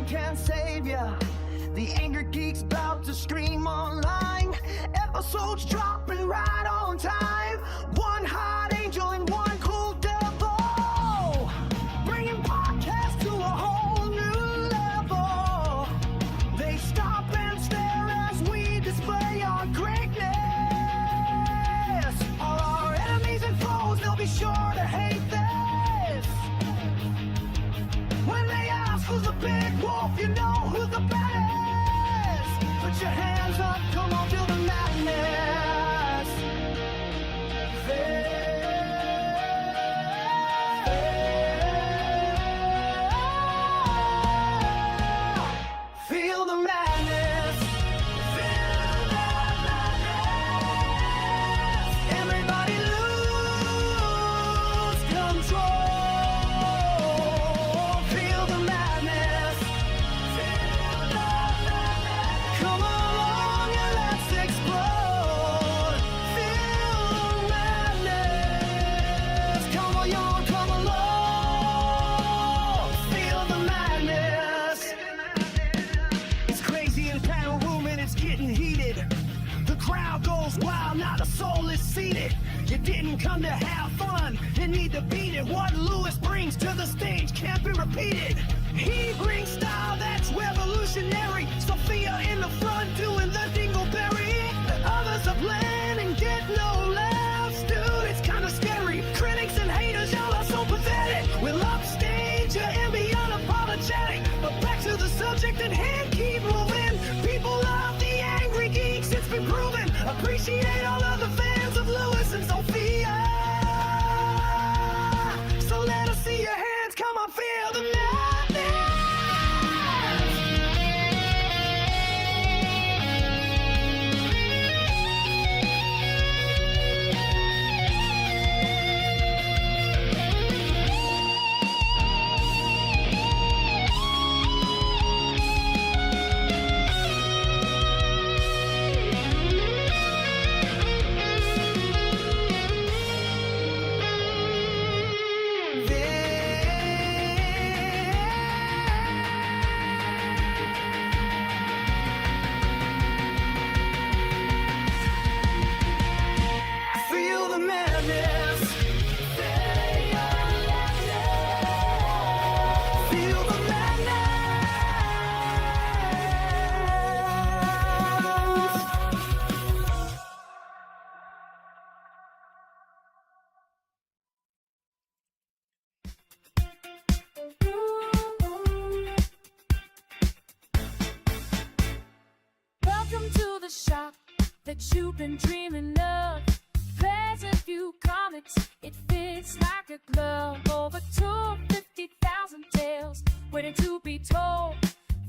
can save ya. The Angry Geek's about to stream online. Episodes dropping right on time. One hot angel and one cool devil, bringing podcasts to a whole new level. They stop and stare as we display our greatness. All our enemies and foes, they'll be sure to hate this. When they ask who's the big wolf, you know who's the baddest. Put your hands up, come on, feel the madness. Feel the madness. Feel the madness. Everybody lose control. Feel the madness. Feel the madness. Come along and let's explode. Feel the madness. Come along, come along. Feel the madness. It's crazy in the panel room and it's getting heated. The crowd goes wild, not a soul is seated. You didn't come to have fun, you need to beat it. What Lewis brings to the stage can't be repeated. He brings style that's revolutionary. Sophia in the front doing the dingleberry. The others are bland and get no laughs. Dude, it's kinda scary. Critics and haters, y'all are so pathetic. We'll upstage you and be unapologetic. But back to the subject at hand, keep moving. People love the Angry Geeks, it's been proven. Appreciate all of the fans of Lewis and Sophia. So let us see your hands, come on, feel the madness. Feel the madness. Feel the madness. Welcome to the shop that you've been dreaming of. There's a few comics, it fits like a glove. Over 250,000 tales waiting to be told.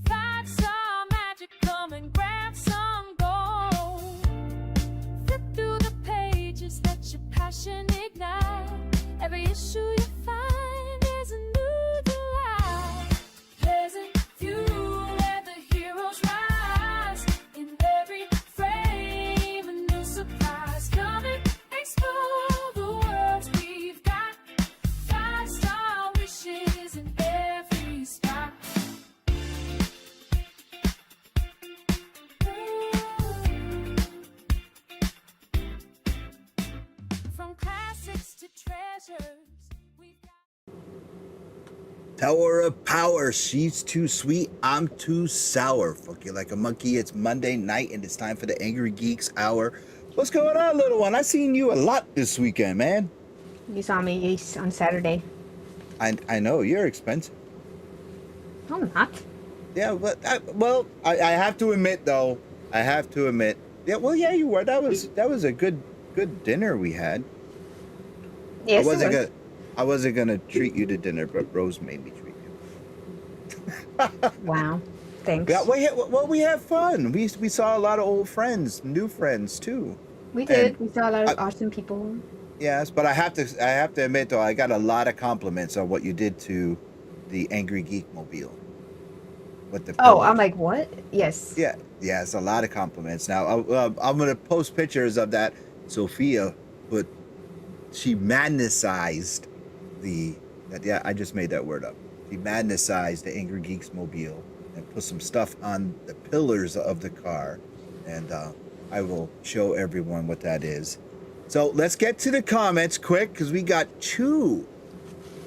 Find some magic, come and grab some gold. Flip through the pages, let your passion ignite. Every issue you find is a new delight. Pleasant view where the heroes rise. In every frame, a new surprise. Come and explore the worlds we've got. 5-star wishes in every spot. From classics to treasures, we've got. Tower of Power. She's too sweet, I'm too sour. Fuck you like a monkey. It's Monday night and it's time for the Angry Geeks Hour. What's going on, little one? I seen you a lot this weekend, man. You saw me on Saturday. I know you're expensive. No, I'm not. Yeah, but I have to admit though. Yeah, well, yeah, you were. That was a good dinner we had. Yes, I wasn't gonna treat you to dinner, but Rose made me treat you. Wow, thanks. Yeah, we had fun. We saw a lot of old friends, new friends too. We did. And We saw a lot of awesome people. Yes, but I have to admit though, I got a lot of compliments on what you did to the Angry Geek Mobile. With the Oh, I'm like, what? Yes. Yeah, it's a lot of compliments. Now I'm gonna post pictures of that. Sophia she madnessized I just made that word up. She madnessized the Angry Geeks Mobile, and put some stuff on the pillars of the car. And I will show everyone what that is. So let's get to the comments quick, because we got 2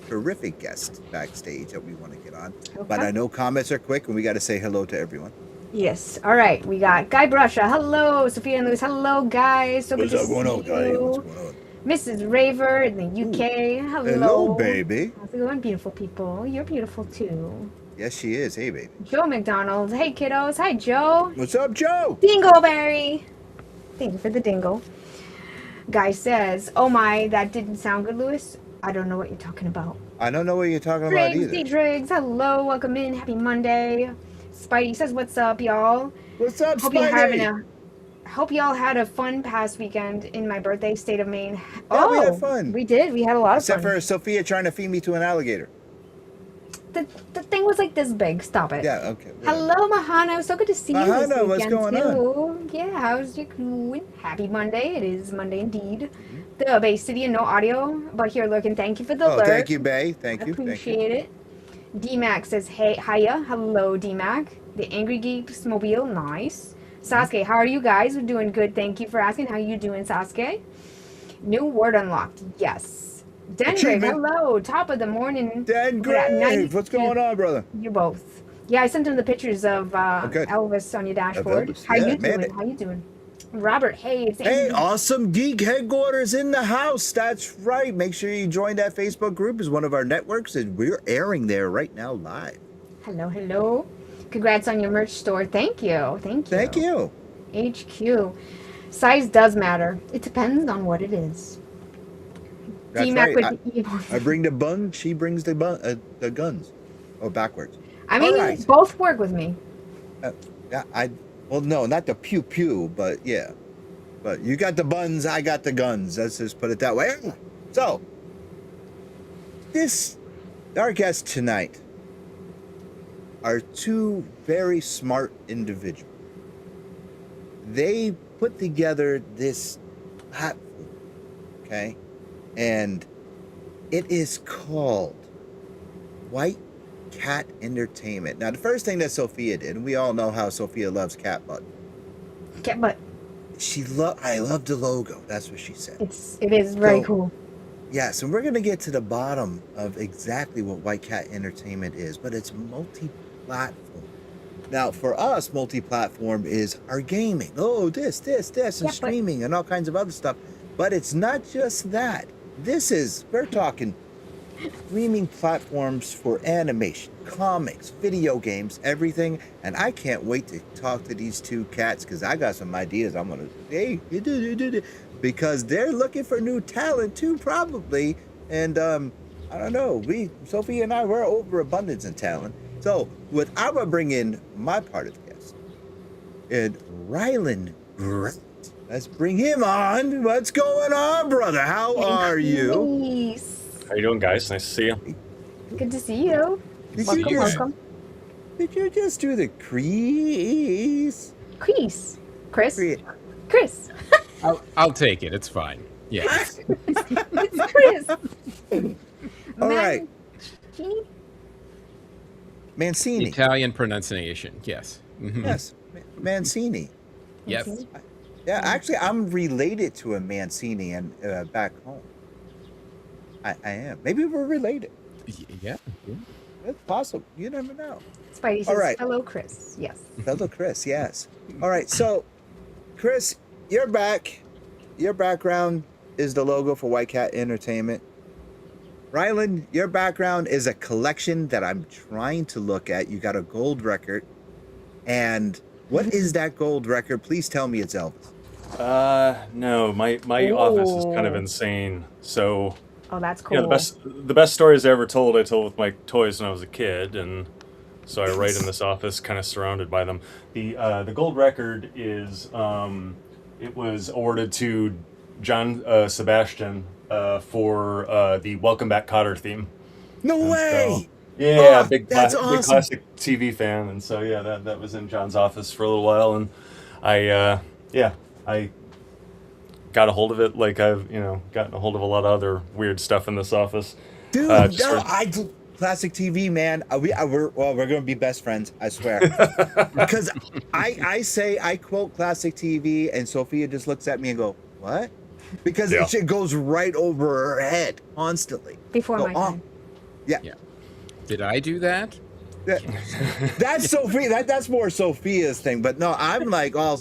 terrific guests backstage that we want to get on. Okay. But I know comments are quick, and we got to say hello to everyone. Yes. All right. We got Guy Brusha. Hello. Sophia and Lewis. Hello, guys. So What's good to up going on, see guy? you. What's going on? Mrs. Raver in the UK. Hello. Hello, baby. How's it going, beautiful people? You're beautiful too. Yes, she is. Hey, baby. Joe McDonald. Hey, kiddos. Hi, Joe. What's up, Joe? Dingleberry. Thank you for the dingle. Guy says, "Oh my, that didn't sound good, Lewis. I don't know what you're talking about." I don't know what you're talking about Driggs, either. D. Driggs. Hello. Welcome in. Happy Monday. Spidey says, "What's up, y'all? What's up, Hope you're having Spidey? Hope y'all had a fun past weekend in my birthday state of Maine." Yeah, we had fun. We did. We had a lot of Except fun. for Sophia trying to feed me to an alligator. The thing was like this big. Stop it. Yeah, okay. whatever. Hello, Mahano. So good to see you this Mahano, weekend what's going too. Yeah, how's you doing? Happy Monday. It is Monday indeed. Mm-hmm. The Bay City and no audio, but here looking. Thank you for the Oh, alert. thank you, Bay. Thank you. Appreciate it. D-Mac says, "Hey, hiya. Hello, D-Mac. The Angry Geeks Mobile. Nice. Sasuke, how are you guys? We're doing good. Thank you for asking. How you doing, Sasuke? New word unlocked. Yes. Dendrick, Achievement. hello. Top of the morning. Dan Look at that, Grave, what's going on, brother? You both. Yeah, I sent him the pictures of good. Elvis on your dashboard. Elvis, How yeah, you man. doing? How you doing? Robert, hey, it's Hey, Amy. Awesome Geek Headquarters in the house. That's right. Make sure you join that Facebook group. It's one of our networks, and we're airing there right now live. Hello, hello. Congrats on your merch store. Thank you. Thank you. Thank you. HQ. Size does matter. It depends on what it is. That's D-Mac right. with the evil. I bring the bun. She brings the guns. Oh, backwards. I mean, Alright. both work with me. Yeah, well, no, not the pew pew, but yeah. But you got the buns, I got the guns. Let's just put it that way. So, our guests tonight are 2 very smart individuals. They put together this platform, okay? And it is called White Cat Entertainment. Now, the first thing that Sophia did, and we all know how Sophia loves cat butt. Yeah, but I love the logo. That's what she said. it is very So, cool. Yes, and we're going to get to the bottom of exactly what White Cat Entertainment is, but it's multi-platform. Now, for us, multi-platform is our gaming. Oh, this, and Yeah, but- streaming and all kinds of other stuff. But it's not just that. We're talking streaming platforms for animation, comics, video games, everything. And I can't wait to talk to these 2 cats, because I got some ideas. I'm going to, hey, because they're looking for new talent too, probably. And I don't know, Sophie and I, we're overabundance in talent. So I'm gonna bring in my part of the guest, and Rylend Grant. Let's bring him on. What's going on, brother? How are you? Peace. How you doing, guys? Nice to see you. Good to see you. Did Welcome, you just, welcome. Did you just do the crease? Chris. Chris. I'll take it. It's fine. Yes. It's Chris. All right. Mancini? Mancini. Italian pronunciation. Yes. Mhm. Yes, Mancini. Yes. Mancini? Yeah, actually, I'm related to a Mancini, and back home. I am. Maybe we're related. Yeah. It's possible. You never know. Spidey says, All right. hello, Chris. Yes. Fellow Chris, yes. All right, so, Chris, you're back. Your background is the logo for White Cat Entertainment. Rylend, your background is a collection that I'm trying to look at. You got a gold record. And what is that gold record? Please tell me it's Elvis. No, my office is kind of insane. So, Oh, that's cool. yeah, the best stories I ever told, I told with my toys when I was a kid, and so I write in this office, kind of surrounded by them. The gold record is it was awarded to John Sebastian for the Welcome Back Kotter theme. No And way! Yeah, Oh, big that's awesome. classic TV fan, and so yeah, that was in John's office for a little while, and I got a hold of it like I've gotten a hold of a lot of other weird stuff in this office. Dude, Just no, for- classic TV, man. We're gonna be best friends, I swear. Because I quote classic TV, and Sophia just looks at me and go, "What?" Because Yeah. it shit goes right over her head constantly. Before So, my time. Yeah. Yeah. Did I do that? That's Sophia. That's more Sophia's thing. But no, I'm like all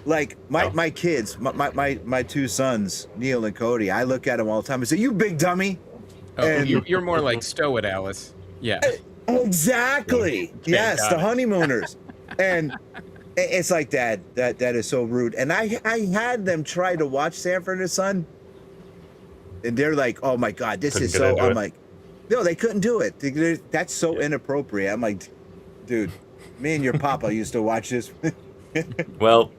like my kids, my two sons, Neil and Cody. I look at them all the time and say, "You big dummy." Oh, And- you're more like Stowe at Alice. Yeah. Exactly. Yes, got the it. honeymooners. And it's like, Dad, that is so rude. And I had them try to watch Sanford and Son, and they're like, "Oh my God, this Couldn't is get so." into I'm it. like, "No, they couldn't do it. That's so inappropriate." I'm like, "Dude, me and your papa used to watch this." Well,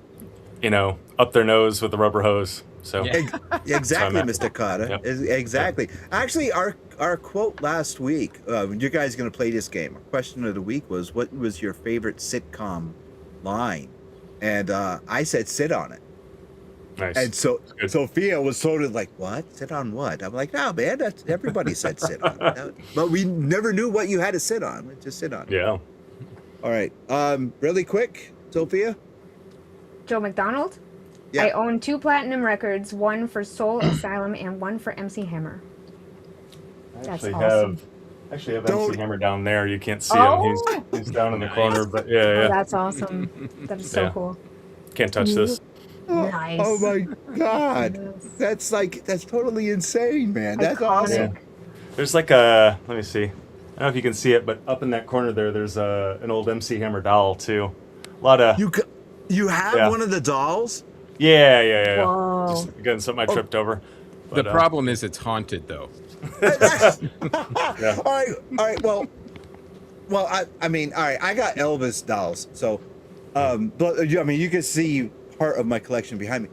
up their nose with the rubber hose. So Yeah. Exactly, Sorry, Mr. Carter. Yep. Exactly. Actually, our quote last week, you guys are going to play this game. Our question of the week was, what was your favorite sitcom line? And I said, sit on it. nice. And so Good. Sophia was sort of like, what? Sit on what? I'm like, no, man, that's everybody said sit on it. But we never knew what you had to sit on. Just sit on it. Yeah. All right. Really quick, Sophia? Joe McDonald. Yeah. I own 2 platinum records, one for Soul Asylum and one for MC Hammer. I That's actually awesome. have Don't- MC Hammer down there. You can't see Oh! him. He's down in the Nice. corner, but Oh, yeah. that's awesome. That is so Yeah. cool. Can't touch this. Nice. Oh my God. Yes. That's totally insane, man. That's Iconic. awesome. There's like a, let me see. I don't know if you can see it, but up in that corner there's an old MC Hammer doll too. A lot of You have Yeah. one of the dolls? yeah. Whoa. Just again, something I tripped over. The But, problem is it's haunted though. Yeah. All right. Well, I mean, all right. I got Elvis dolls, so, but I mean, you can see part of my collection behind me.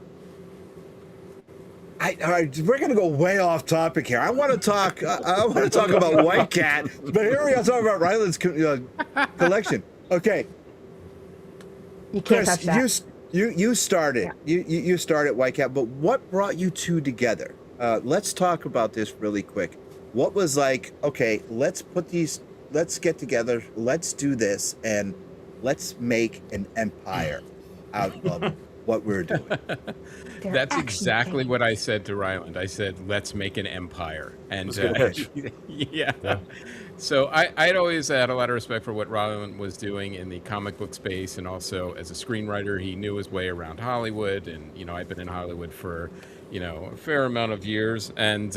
All right, we're gonna go way off topic here. I want to talk. I want to talk about White Cat, but here we are talking about Rylend's collection. Okay, You can't Chris, touch that. you started. You started White Cat, but what brought you two together? Let's talk about this really quick. What was like? Okay, let's get together. Let's do this, and let's make an empire out of what we're doing. They're That's action exactly things. what I said to Rylend. I said, let's make an empire. And That's a good pitch. yeah. Yeah. So I'd always had a lot of respect for what Rylend was doing in the comic book space, and also as a screenwriter, he knew his way around Hollywood. And, I've been in Hollywood for, a fair amount of years. And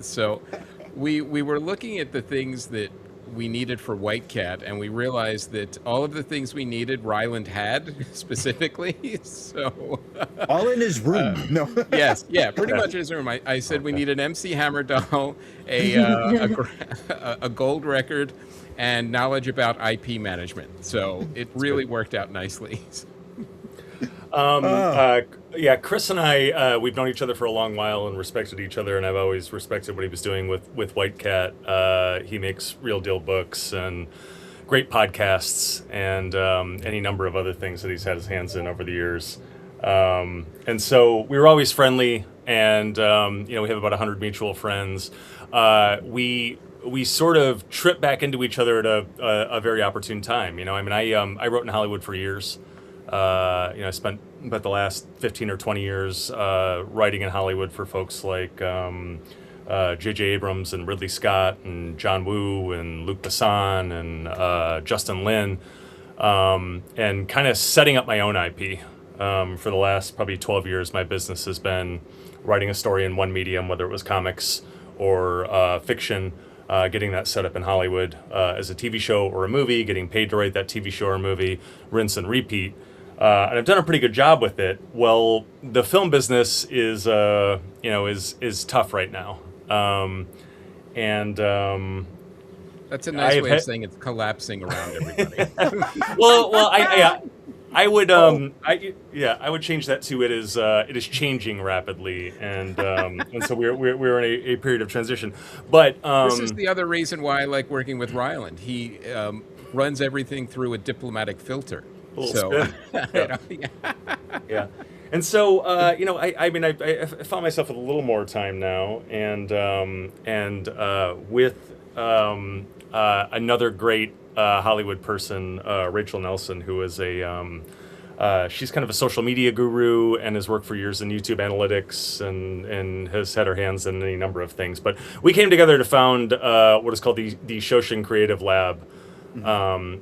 so we were looking at the things that we needed for White Cat, and we realized that all of the things we needed, Rylend had specifically. So All in his room. No. yes, yeah, pretty much in his room. I said we need an MC Hammer doll, a gold record, and knowledge about IP management. So it really worked out nicely. Yeah, Chris and I, we've known each other for a long while and respected each other, and I've always respected what he was doing with White Cat. He makes real deal books and great podcasts and any number of other things that he's had his hands in over the years. And so we were always friendly, and we have about 100 mutual friends. We sort of tripped back into each other at a very opportune time. I wrote in Hollywood for years. I spent about the last 15 or 20 years writing in Hollywood for folks like J.J. Abrams and Ridley Scott and John Woo and Luc Besson and Justin Lin, and kind of setting up my own IP. For the last probably 12 years, my business has been writing a story in one medium, whether it was comics or fiction, getting that set up in Hollywood as a TV show or a movie, getting paid to write that TV show or movie, rinse and repeat. And I've done a pretty good job with it. Well, the film business is tough right now. That's a nice I've way had- of saying it's collapsing around everybody. I would I would change that to it is changing rapidly, and so we're in a period of transition. But This is the other reason why I like working with Rylend. He runs everything through a diplomatic filter. Little So, yeah. And so, I found myself with a little more time now, and with another great Hollywood person, Rachel Nelson, who is she's kind of a social media guru and has worked for years in YouTube analytics and has had her hands in any number of things. But we came together to found what is called the Shoshin Creative Lab,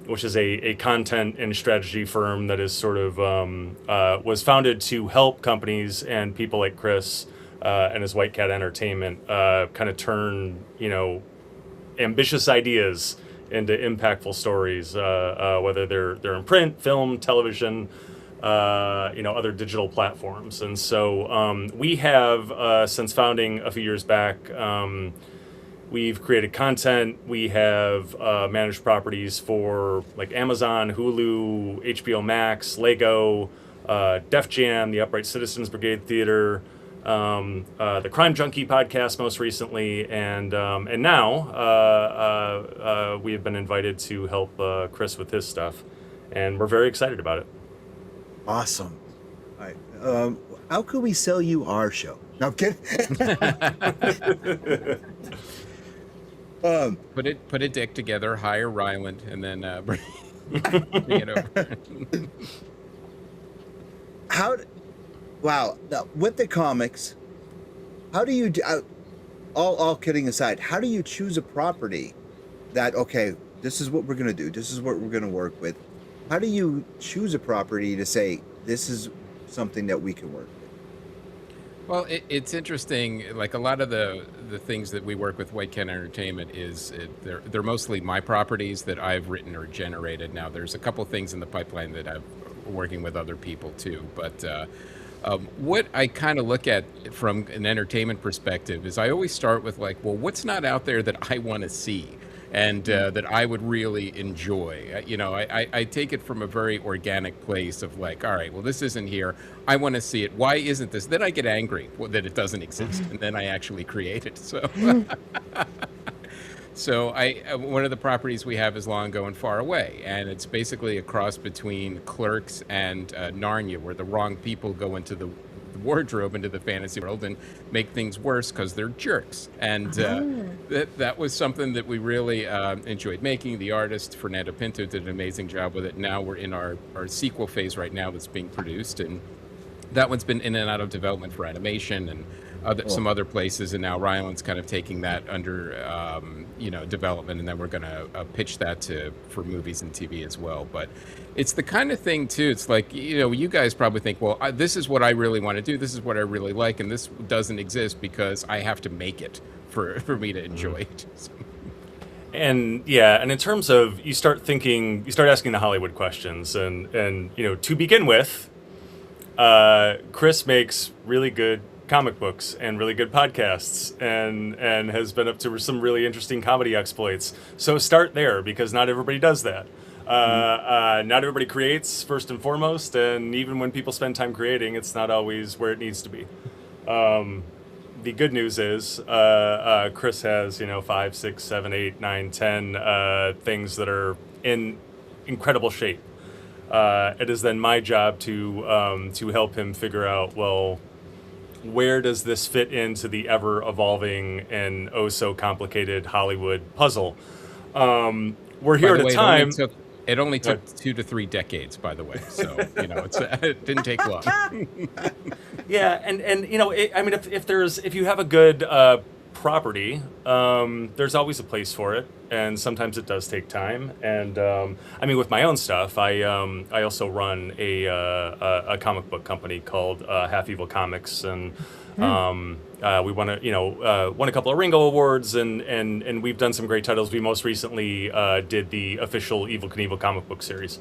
which is a content and strategy firm that is sort of was founded to help companies and people like Chris and his White Cat Entertainment kind of turn, ambitious ideas into impactful stories, whether they're in print, film, television, other digital platforms. And so we have, since founding a few years back, we've created content. We have managed properties for like Amazon, Hulu, HBO Max, Lego, Def Jam, the Upright Citizens Brigade Theater, the Crime Junkie podcast most recently, and now we have been invited to help Chris with his stuff, and we're very excited about it. Awesome. All right. How could we sell you our show? No, I'm kidding. Put a deck together, hire Rylend, and then bring it over. Wow. Now, with the comics, how do you all kidding aside, how do you choose a property that, okay, this is what we're going to do, this is what we're going to work with? How do you choose a property to say this is something that we can work with? Well, it's interesting. Like a lot of the things that we work with White Cat Entertainment they're mostly my properties that I've written or generated. Now, there's a couple things in the pipeline that I'm working with other people too. But what I kind of look at from an entertainment perspective is I always start with like, well, what's not out there that I want to see? And that I would really enjoy. I take it from a very organic place of like, all right, well, this isn't here. I want to see it. Why isn't this? Then I get angry that it doesn't exist, and then I actually create it. So, one of the properties we have is Long Ago and Far Away, and it's basically a cross between Clerks and Narnia, where the wrong people go into the wardrobe into the fantasy world and make things worse because they're jerks. And that was something that we really enjoyed making. The artist, Fernando Pinto, did an amazing job with it. Now we're in our sequel phase right now that's being produced. And that one's been in and out of development for animation and some other places. And now Rylend's kind of taking that under, development. And then we're going to pitch that for movies and TV as well. But it's the kind of thing, too. It's like, you guys probably think, well, this is what I really want to do. This is what I really like. And this doesn't exist because I have to make it for me to enjoy it. So. And in terms of, you start asking the Hollywood questions. And to begin with, Chris makes really good comic books and really good podcasts and has been up to some really interesting comedy exploits. So start there, because not everybody does that. Not everybody creates first and foremost, and even when people spend time creating, it's not always where it needs to be. The good news is Chris has 5, 6, 7, 8, 9, 10 things that are in incredible shape. It is then my job to help him figure out, well, where does this fit into the ever-evolving and oh-so-complicated Hollywood puzzle? We're here at a time... It only took 2 to 3 decades, by the way. So, it didn't take long. Yeah, and if you have a good property, there's always a place for it, and sometimes it does take time. And with my own stuff, I also run a comic book company called Half Evil Comics, and we won a couple of Ringo Awards, and we've done some great titles. We most recently did the official Evel Knievel comic book series.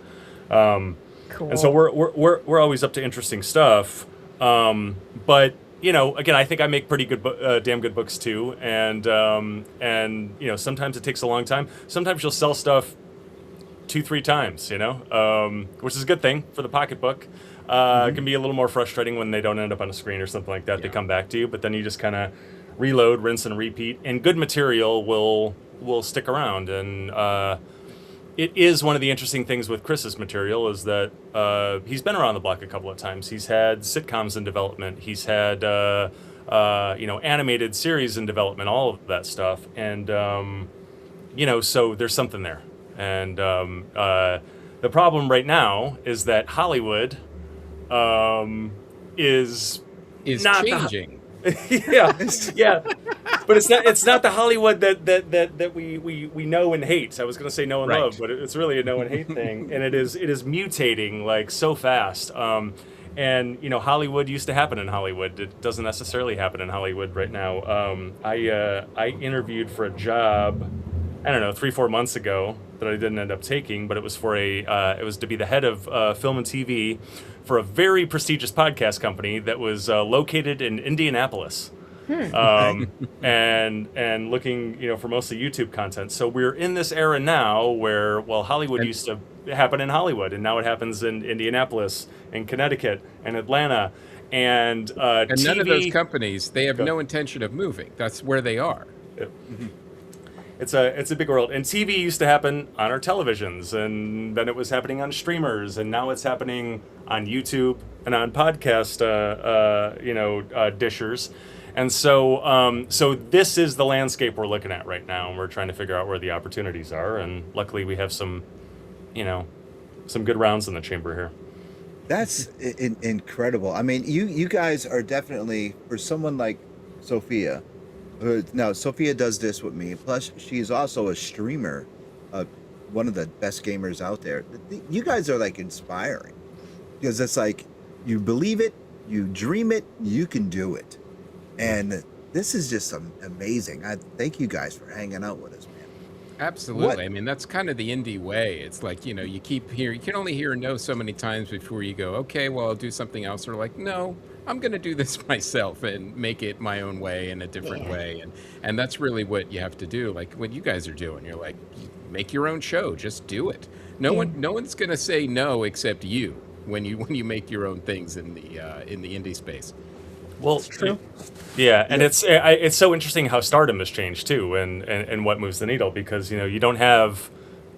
Cool. And so we're always up to interesting stuff. But again, I think I make pretty good, damn good books too. And sometimes it takes a long time. Sometimes you'll sell stuff 2-3 times, which is a good thing for the pocketbook. It can be a little more frustrating when they don't end up on a screen or something like that. Yeah. They come back to you, but then you just kind of reload, rinse, and repeat. And good material will stick around. And it is one of the interesting things with Chris's material is that he's been around the block a couple of times. He's had sitcoms in development. He's had animated series in development. All of that stuff. And so there's something there. And the problem right now is that Hollywood is not changing. yeah. But it's not the Hollywood that we know and hate. I was going to say know and love, but it's really a know and hate thing, and it is mutating like so fast. And Hollywood used to happen in Hollywood. It doesn't necessarily happen in Hollywood right now. I interviewed for a job, I don't know, 3-4 months ago that I didn't end up taking, but it was for it was to be the head of film and TV for a very prestigious podcast company that was located in Indianapolis. And looking, for mostly YouTube content. So we're in this era now where, Hollywood used to happen in Hollywood, and now it happens in Indianapolis, and Connecticut, and Atlanta, and TV. None of those companies, they have no intention of moving. That's where they are. Yep. It's a big world, and TV used to happen on our televisions, and then it was happening on streamers, and now it's happening on YouTube and on podcast, dishers. And so this is the landscape we're looking at right now, and we're trying to figure out where the opportunities are. And luckily, we have some good rounds in the chamber here. That's incredible. I mean, you guys are definitely, for someone like Sophia. Now, Sophia does this with me. Plus, she's also a streamer, one of the best gamers out there. You guys are like inspiring, because it's like you believe it, you dream it, you can do it. And this is just amazing. I thank you guys for hanging out with us, man. Absolutely. What? I mean, that's kind of the indie way. It's like, you keep hearing, you can only hear no so many times before you go, okay, well, I'll do something else. Or like, no, I'm going to do this myself and make it my own way in a different way. And that's really what you have to do. Like what you guys are doing. You're like, make your own show. Just do it. No one's going to say no except you when you make your own things in the indie space. Well, it's true. Yeah, and it's so interesting how stardom has changed too, and what moves the needle, because you don't have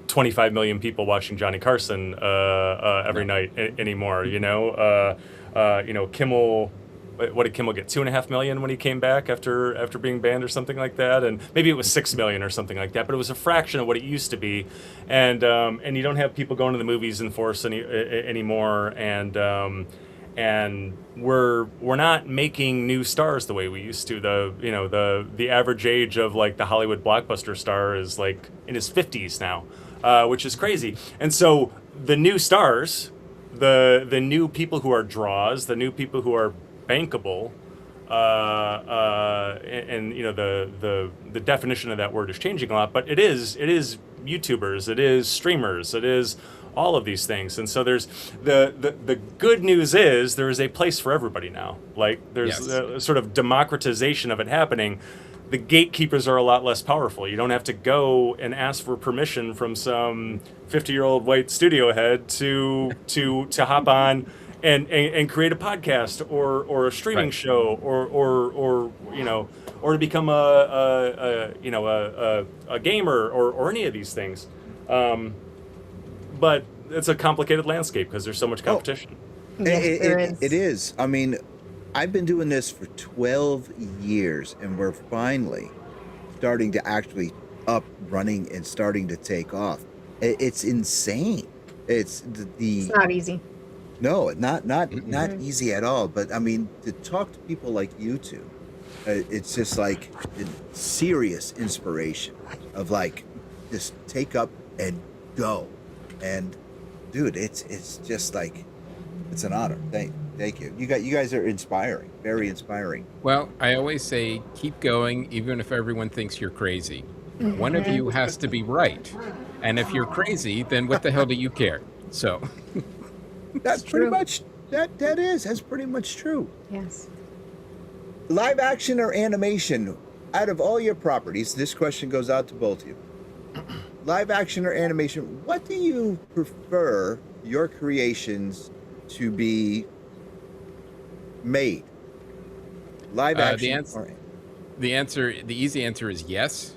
25 million people watching Johnny Carson every night anymore. Kimmel. What did Kimmel get? 2.5 million when he came back after being banned or something like that, and maybe it was 6 million or something like that. But it was a fraction of what it used to be, and you don't have people going to the movies in force anymore, and we're not making new stars the way we used to. The average age of like the Hollywood blockbuster star is like in his 50s now, which is crazy. And so the new stars, the new people who are draws, the new people who are bankable, and the definition of that word is changing a lot. But it is YouTubers, it is streamers, it is all of these things. And so there's the good news is there is a place for everybody now. Like there's a sort of democratization of it happening. The gatekeepers are a lot less powerful. You don't have to go and ask for permission from some 50-year-old white studio head to hop on and create a podcast or a streaming show or to become a gamer or any of these things. But it's a complicated landscape because there's so much competition. It is. I mean, I've been doing this for 12 years, and we're finally starting to actually up running and starting to take off. It's insane. It's not easy. No, not easy at all. But I mean, to talk to people like you two, it's just like serious inspiration of like just take up and go. And dude, it's just like it's an honor. Thank you. You guys are inspiring, very inspiring. Well, I always say keep going, even if everyone thinks you're crazy. One of you has to be right, and if you're crazy, then what the hell do you care? So that's pretty much that's pretty much true. Yes. Live action or animation? Out of all your properties, this question goes out to both of you. Live action or animation, what do you prefer your creations to be made? Live action or the easy answer is yes.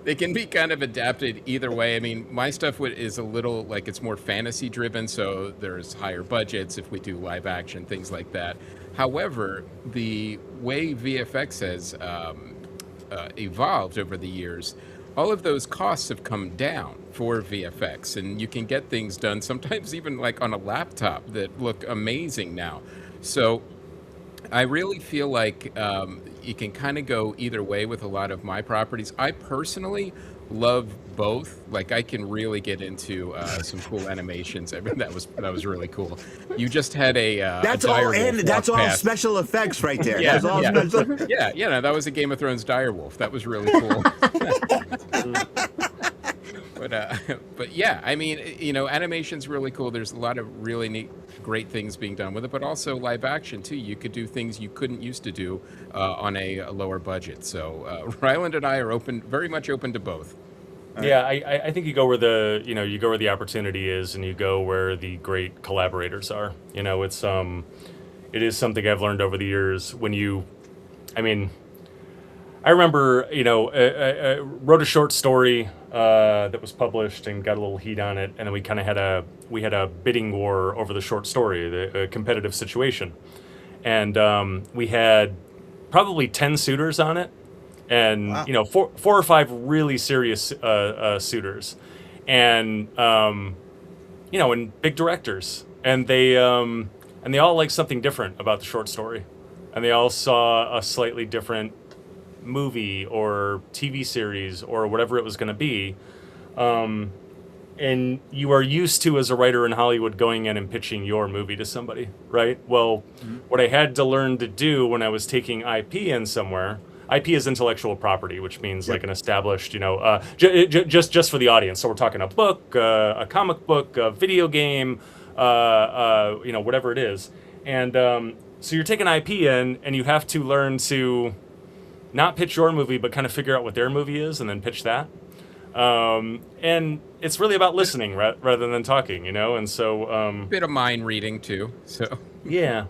They can be kind of adapted either way. I mean, my stuff is a little like it's more fantasy driven, so there's higher budgets if we do live action, things like that. However, the way VFX has evolved over the years, all of those costs have come down for VFX, and you can get things done sometimes even like on a laptop that look amazing now. So I really feel like you can kind of go either way with a lot of my properties. I personally love both. Like I can really get into some cool animations. I mean, that was really cool. You just had a That's a all, dire and wolf that's walk all past. special effects right there. Yeah, That's all yeah. special. Yeah, no, that was a Game of Thrones dire wolf. That was really cool. But yeah, I mean, you know, animation's really cool. There's a lot of really neat, great things being done with it, but also live action too. You could do things you couldn't used to do on a lower budget. So Rylend and I are very much open to both. Yeah, I think you go where the opportunity is, and you go where the great collaborators are. You know, it is something I've learned over the years. I remember, I wrote a short story that was published and got a little heat on it, and then we kind of had a bidding war over the short story, the competitive situation, and we had probably 10 suitors on it, and Wow. four or five really serious suitors, and and big directors, and they all liked something different about the short story, and they all saw a slightly different movie or TV series or whatever it was going to be, and you are used to, as a writer in Hollywood, going in and pitching your movie to somebody, right? Well, what I had to learn to do when I was taking IP in somewhere, IP is intellectual property, which means like an established, just for the audience. So we're talking a book, a comic book, a video game, whatever it is. And so you're taking IP in, and you have to learn to not pitch your movie, but kind of figure out what their movie is and then pitch that. And it's really about listening rather than talking, and so... Bit of mind reading too, so... Yeah.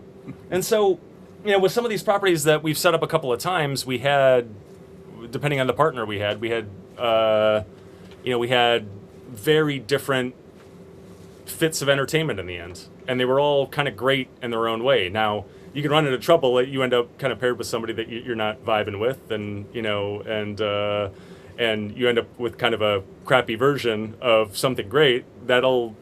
And so, with some of these properties that we've set up a couple of times, we had, depending on the partner we had very different fits of entertainment in the end. And they were all kind of great in their own way. Now, you can run into trouble that you end up kind of paired with somebody that you're not vibing with, and you end up with kind of a crappy version of something great. That'll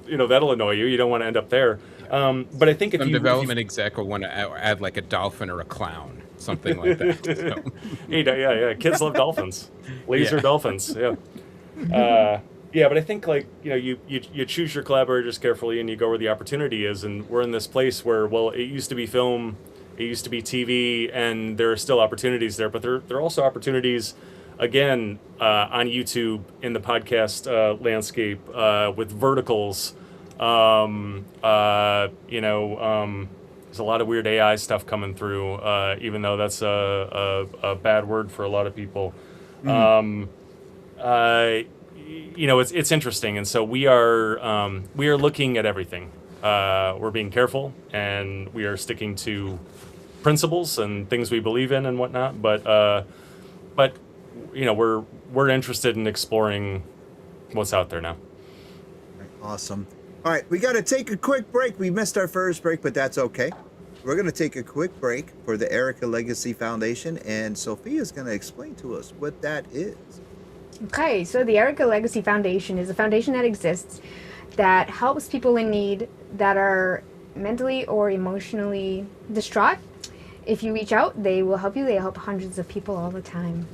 annoy you. You don't want to end up there. But I think if Some you development exec will want to add like a dolphin or a clown, something like that. So. Yeah. Kids love dolphins, laser dolphins. Yeah. But I think you choose your collaborators carefully, and you go where the opportunity is. And we're in this place where, well, it used to be film, it used to be TV, and there are still opportunities there. But there are also opportunities, again, on YouTube in the podcast landscape with verticals. There's a lot of weird AI stuff coming through, even though that's a bad word for a lot of people. It's interesting, and so we are looking at everything. We're being careful, and we are sticking to principles and things we believe in and whatnot. But we're interested in exploring what's out there now. Awesome. All right, we got to take a quick break. We missed our first break, but that's okay. We're going to take a quick break for the Erica Legacy Foundation, and Sophia is going to explain to us what that is. Okay, so the Erica Legacy Foundation is a foundation that exists that helps people in need that are mentally or emotionally distraught. If you reach out, they will help you. They help hundreds of people all the time.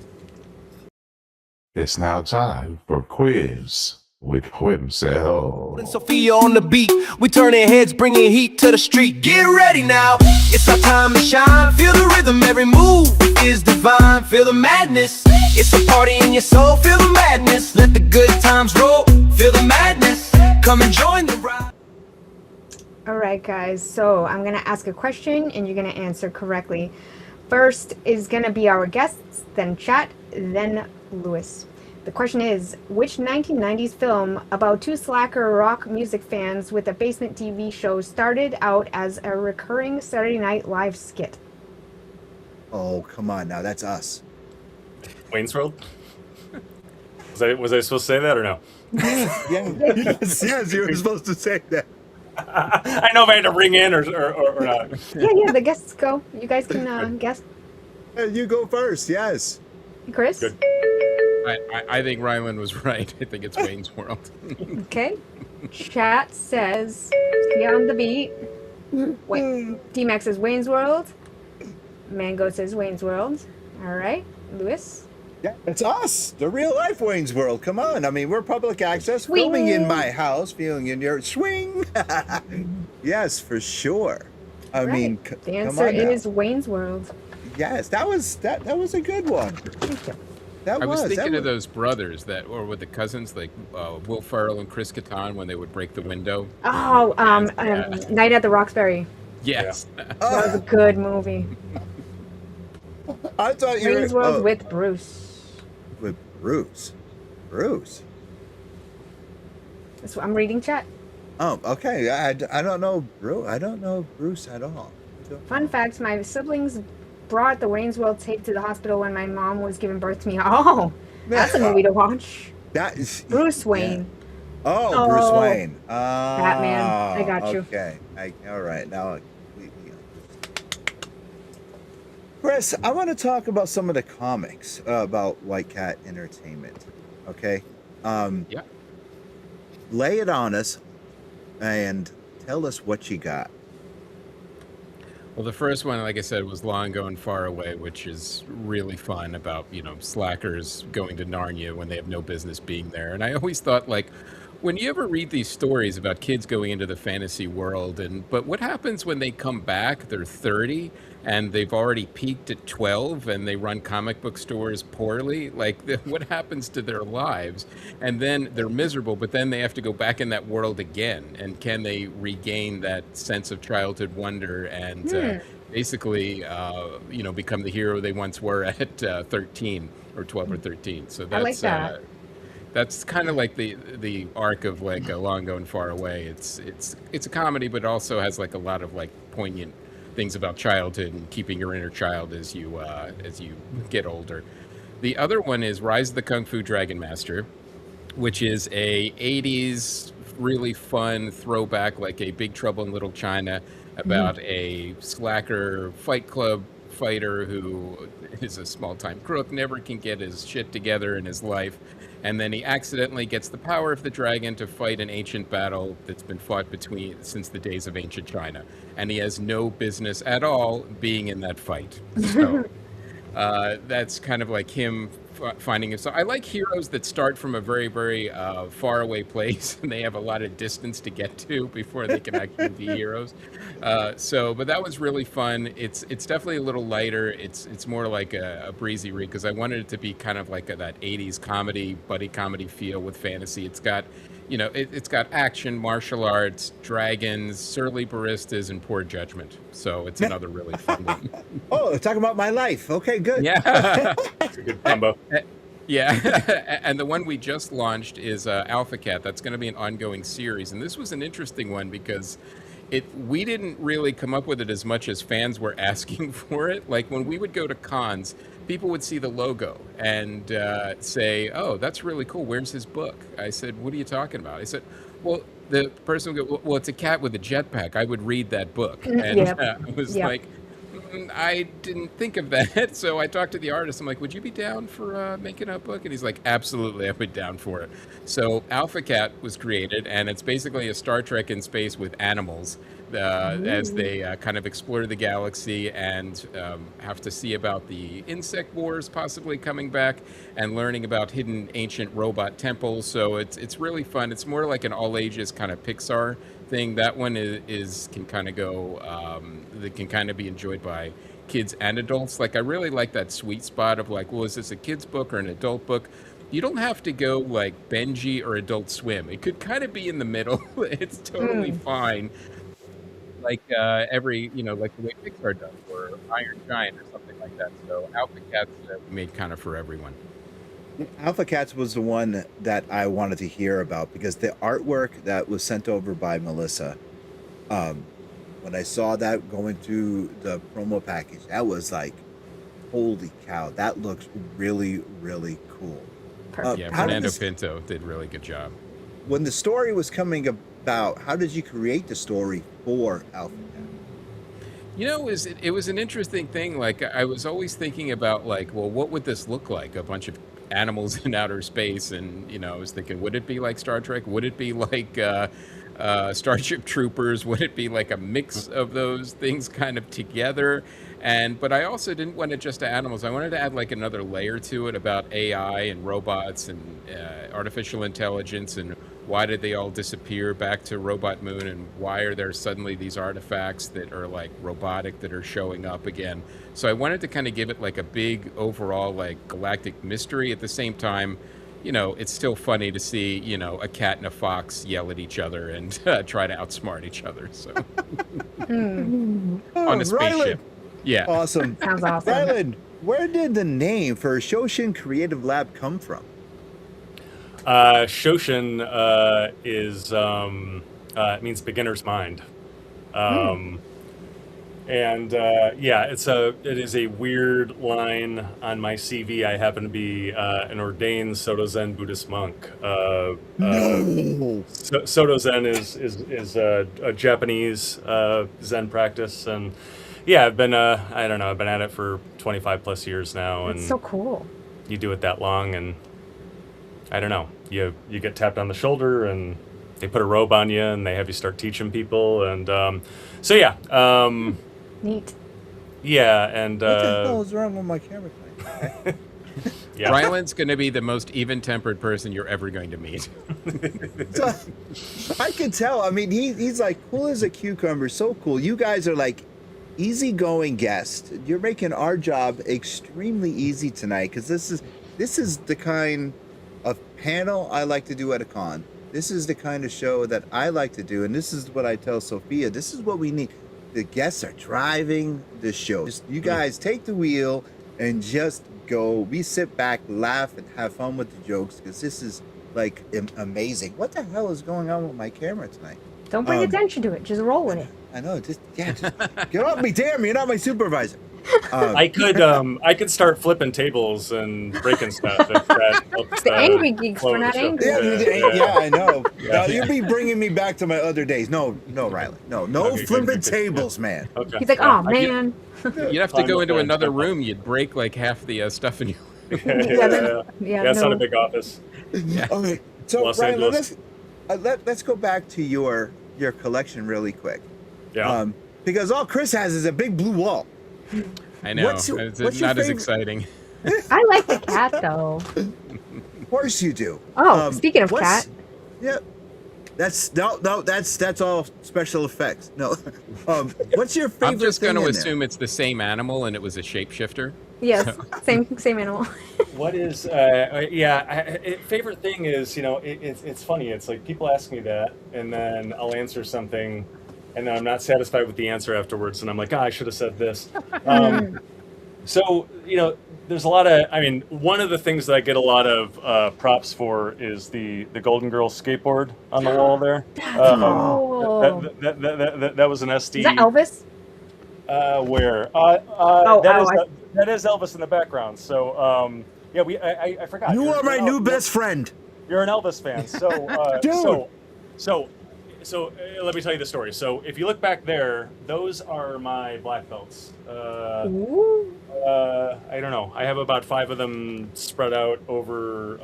It's now time for Quiz with Quimsel. Sophia on the beat, we turning heads, bringing heat to the street. Get ready now, it's our time to shine. Feel the rhythm, every move is divine. Feel the madness, it's a party in your soul. Feel the madness, let the good times roll. Feel the madness, come and join the ride. All right, guys, so I'm going to ask a question and you're going to answer correctly. First is going to be our guests, then chat, then Lewis. The question is, which 1990s film about two slacker rock music fans with a basement TV show started out as a recurring Saturday Night Live skit? Oh, come on now, that's us. Wayne's World? Was I supposed to say that or no? Yes, you were supposed to say that. I know if I had to ring in or not. Yeah, the guests go. You guys can guess. You go first, yes. Chris? Good. I think Rylend was right. I think it's Wayne's World. Okay. Chat says, stay on the beat. Wait. D-Max says Wayne's World. Mango says Wayne's World. All right. Lewis? Yeah, it's us, the real life Wayne's World. Come on. I mean, we're public access, Swing. filming in my house, feeling in your swing. Yes, for sure. I mean, the come answer on now. is Wayne's World. Yes, that was a good one. Thank you. That I was that thinking of was- those brothers or with the cousins, like Will Ferrell and Chris Kattan, when they would break the window. Oh, Night at the Roxbury. Yes. That was a good movie. I thought you Wayne's were World with Bruce. with Bruce. Bruce. That's what I'm reading chat. Oh, okay. I don't know Bruce. I don't know Bruce at all. Fun fact, my siblings brought the Wayne's World tape to the hospital when my mom was giving birth to me. Oh, that's a movie to watch. That is Bruce Wayne. Oh, Bruce Oh. Wayne. Batman. I got you. Okay. All right. Now I completely understand. Chris, I want to talk about some of the comics about White Cat Entertainment. Okay. Yeah. Lay it on us and tell us what you got. Well, the first one, like I said, was Long Gone Far Away, which is really fun about, slackers going to Narnia when they have no business being there. And I always thought, like, when you ever read these stories about kids going into the fantasy world, but what happens when they come back, they're 30 and they've already peaked at 12 and they run comic book stores poorly? Like, what happens to their lives? And then they're miserable, but then they have to go back in that world again. And can they regain that sense of childhood wonder and basically, become the hero they once were at 13 or 12 or 13? So that's, I like that. That's kind of like the arc of like Long Gone Far Away. It's a comedy, but it also has like a lot of like poignant things about childhood and keeping your inner child as you get older. The other one is Rise of the Kung Fu Dragon Master, which is a 80s really fun throwback, like a Big Trouble in Little China, about a slacker fight club fighter who is a small-time crook, never can get his shit together in his life, and then he accidentally gets the power of the dragon to fight an ancient battle that's been fought since the days of ancient China, and he has no business at all being in that fight. So that's kind of like him finding himself. I like heroes that start from a very, very far away place and they have a lot of distance to get to before they can actually be heroes. But that was really fun. It's definitely a little lighter. It's more like a breezy read because I wanted it to be kind of like that 80s comedy, buddy comedy feel with fantasy. It's got, it's got action, martial arts, dragons, surly baristas, and poor judgment. So it's another really fun one. Oh, talking about my life. Okay, good. Yeah. It's a good combo. Yeah, and the one we just launched is Alpha Cat. That's going to be an ongoing series, and this was an interesting one because we didn't really come up with it as much as fans were asking for it. Like when we would go to cons, people would see the logo and say, "Oh, that's really cool. Where's his book?" I said, "What are you talking about?" I said, "Well." The person would go, "Well, it's a cat with a jetpack. I would read that book." And I was like, I didn't think of that. So I talked to the artist. I'm like, "Would you be down for making a book?" And he's like, "Absolutely, I'd be down for it." So Alpha Cat was created, and it's basically a Star Trek in space with animals as they kind of explore the galaxy and have to see about the insect wars possibly coming back and learning about hidden ancient robot temples. So it's really fun. It's more like an all ages kind of Pixar thing. That one can kind of go that can kind of be enjoyed by kids and adults. Like I really like that sweet spot of like, well, is this a kid's book or an adult book? You don't have to go like Benji or Adult Swim. It could kind of be in the middle. It's totally fine. Like like the way Pixar does, or Iron Giant or something like that. So Alpha Cats made kind of for everyone. Alpha Cats was the one that I wanted to hear about because the artwork that was sent over by Melissa, when I saw that going through the promo package, that was like, holy cow, that looks really, really cool. Yeah, how did Fernando this- Pinto did a really good job. When the story was coming about, how did you create the story for Alpha Cat? It was an interesting thing. Like I was always thinking about like, well, what would this look like? A bunch of animals in outer space, and I was thinking, would it be like Star Trek? Would it be like Starship Troopers? Would it be like a mix of those things kind of together? But I also didn't want it just to animals. I wanted to add like another layer to it about AI and robots and artificial intelligence, and why did they all disappear back to Robot Moon, and why are there suddenly these artifacts that are like robotic that are showing up again? So I wanted to kind of give it like a big overall like galactic mystery. At the same time, it's still funny to see, a cat and a fox yell at each other and try to outsmart each other. So on a spaceship. Rylend. Yeah. Awesome. Sounds awesome. Rylend, where did the name for Shoshin Creative Lab come from? Shoshin is it means beginner's mind, and it is a weird line on my CV. I happen to be an ordained Soto Zen Buddhist monk. No. Soto Zen is a Japanese Zen practice, and yeah, I've been I've been at it for 25 plus years now, and That's so cool. you do it that long, and I don't know, you get tapped on the shoulder, and they put a robe on you, and they have you start teaching people, and Neat. yeah, and What the hell is wrong with my camera tonight? yeah. Rylend's going to be the most even-tempered person you're ever going to meet. So, I can tell. I mean, he's like cool as a cucumber. So cool. You guys are like easygoing guests. You're making our job extremely easy tonight, because this is the kind of panel I like to do at a con. This is the kind of show that I like to do, and this is what I tell Sophia. This is what we need. The guests are driving the show. Just, you guys take the wheel and just go. We sit back, laugh, and have fun with the jokes, because this is like amazing. What the hell is going on with my camera tonight? Don't bring attention to it. Just roll with it. I know. Just get off me, damn! You're not my supervisor. I could start flipping tables and breaking stuff if that helps. The angry geeks. We're not angry. Yeah, I know. You'll be bringing me back to my other days. No, Rylend. No Okay, flipping good. tables, man. Okay. He's like, oh man. You'd have to Fine go with into that. another room. You'd break like half the stuff in you. Yeah, That's not no. a big office. Okay, so Los Rylend, Angeles. let's go back to your collection really quick. Yeah. Because all Chris has is a big blue wall. I know. What's your It's not as favorite- exciting. I like the cat though. Of course you do. Oh, speaking of what's- cat. Yeah. That's all special effects. No. What's your favorite I'm just thing going to in there? assume it's the same animal and it was a shapeshifter. Yes, same animal. What is favorite thing is, it's funny. It's like people ask me that, and then I'll answer something, and then I'm not satisfied with the answer afterwards, and I'm like, I should have said this. So there's a lot of. I mean, one of the things that I get a lot of props for is the Golden Girls skateboard on the wall there. Oh. That was an SD. Is that Elvis? Where? That is Elvis in the background. So, I forgot. You You're- are my you're new an- best friend. You're an Elvis fan. So, Dude. so let me tell you the story. So, if you look back there, those are my black belts. Ooh. I don't know. I have about 5 of them spread out over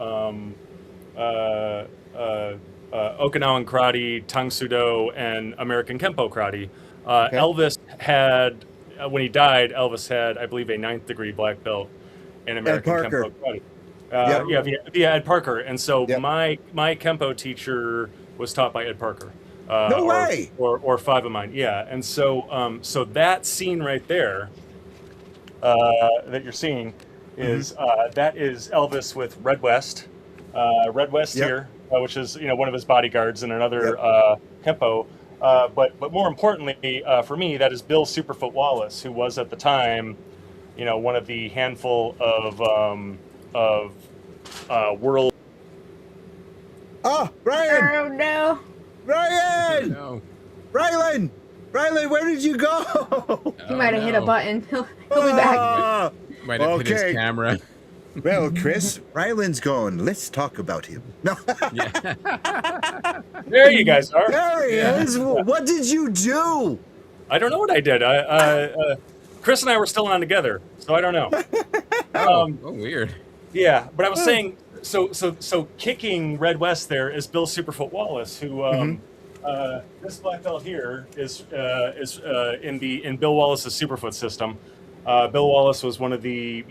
Okinawan karate, Tang Sudo, and American Kempo karate. Okay. Elvis had, when he died, Elvis had, I believe, a 9th degree black belt in American Parker. Kempo karate. Yeah, Ed Parker. And so Yep. my Kempo teacher was taught by Ed Parker. No way! Or 5 of mine. Yeah. And so so that scene right there that you're seeing is that is Elvis with Red West. Red West Yep. here, which is one of his bodyguards, and another Kempo. But more importantly, for me, that is Bill Superfoot Wallace, who was at the time, one of the handful of world. Oh, Ryan! Oh no. Ryan! No. Rylend, where did you go? He might have hit a button. He'll be back. Ah, Might have hit his Okay. camera. well, Chris, Rylend's going. Let's talk about him. No, There you guys are. there he is. What did you do? I don't know what I did. Chris and I were still on together, so I don't know. Oh, weird. Yeah, but I was saying, so kicking Red West there is Bill Superfoot Wallace, who this black belt here is in Bill Wallace's Superfoot system. Bill Wallace was one of the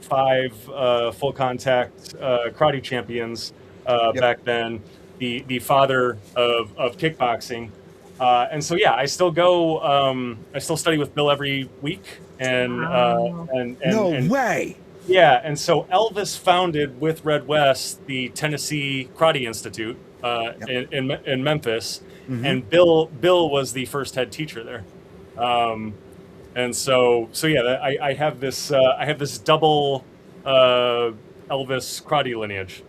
5 full contact karate champions back then. The father of kickboxing. And so I still go. I still study with Bill every week, and No way. yeah. And so Elvis founded with Red West the Tennessee Karate Institute in Memphis, and Bill was the first head teacher there. And so I have this double Elvis karate lineage.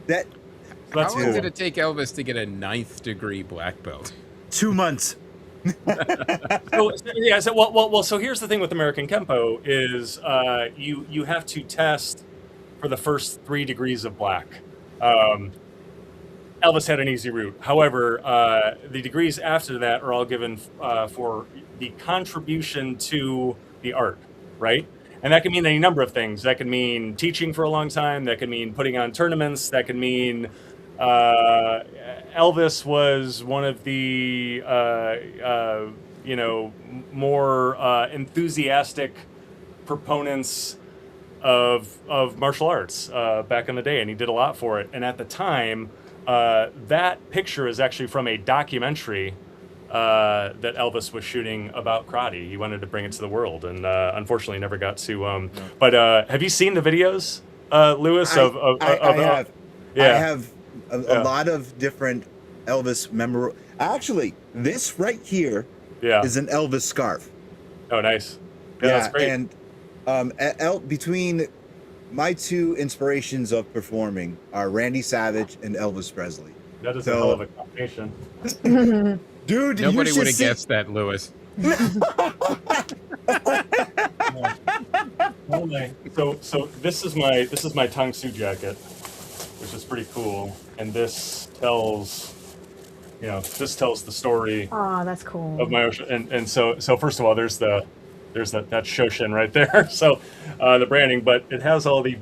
That That's How long did cool. it take Elvis to get a 9th degree black belt? 2 months. So here's the thing with American Kempo is you have to test for the first 3 degrees of black. Elvis had an easy route. However, the degrees after that are all given for the contribution to the art, right? And that can mean any number of things. That can mean teaching for a long time. That can mean putting on tournaments. That can mean Elvis was one of the more enthusiastic proponents of martial arts back in the day, and he did a lot for it. And at the time, that picture is actually from a documentary that Elvis was shooting about karate. He wanted to bring it to the world, and unfortunately never got to. But have you seen the videos, Lewis? I have a Yeah. lot of different Elvis memorable. Actually, this right here Yeah. is an Elvis scarf. Oh, nice. Yeah, that's great. And between my 2 inspirations of performing are Randy Savage and Elvis Presley. That is a so- hell of a combination. Dude, Nobody you would should have see. guessed that, Lewis. So this is my Tang Su jacket, which is pretty cool, and this tells the story Oh, that's cool. of my ocean. And so first of all, there's that Shoshin right there. So the branding, but it has all the